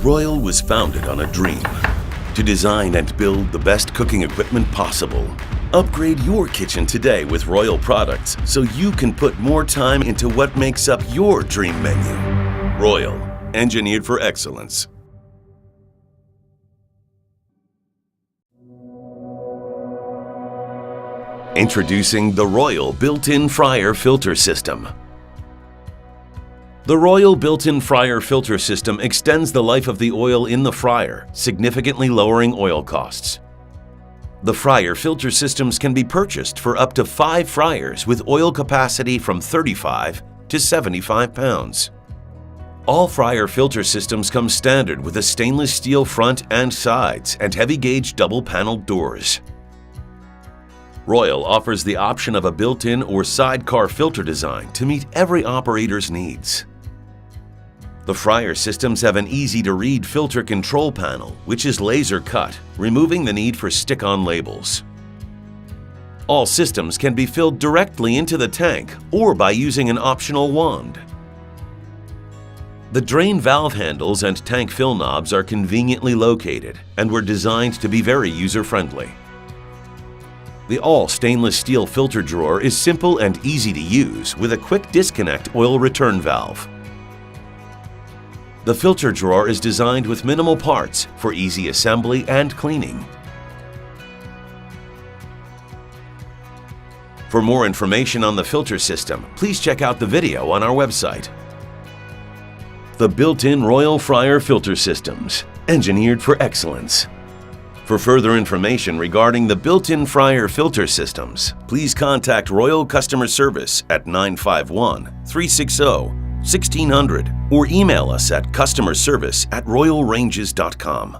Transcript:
Royal was founded on a dream to design and build the best cooking equipment possible. Upgrade your kitchen today with Royal products so you can put more time into what makes up your dream menu. Royal, engineered for excellence. Introducing the Royal Built-in Fryer Filter System. The Royal Built-in Fryer Filter System extends the life of the oil in the fryer, significantly lowering oil costs. The fryer filter systems can be purchased for up to 5 fryers with oil capacity from 35 to 75 pounds. All fryer filter systems come standard with a stainless steel front and sides and heavy-gauge double-paneled doors. Royal offers the option of a built-in or sidecar filter design to meet every operator's needs. The fryer systems have an easy-to-read filter control panel, which is laser cut, removing the need for stick-on labels. All systems can be filled directly into the tank or by using an optional wand. The drain valve handles and tank fill knobs are conveniently located and were designed to be very user-friendly. The all-stainless steel filter drawer is simple and easy to use with a quick disconnect oil return valve. The filter drawer is designed with minimal parts for easy assembly and cleaning. For more information on the filter system, please check out the video on our website. The built-in Royal Fryer Filter Systems, engineered for excellence. For further information regarding the built-in fryer filter systems, please contact Royal Customer Service at 951-360-1600 or email us at customerservice@royalranges.com.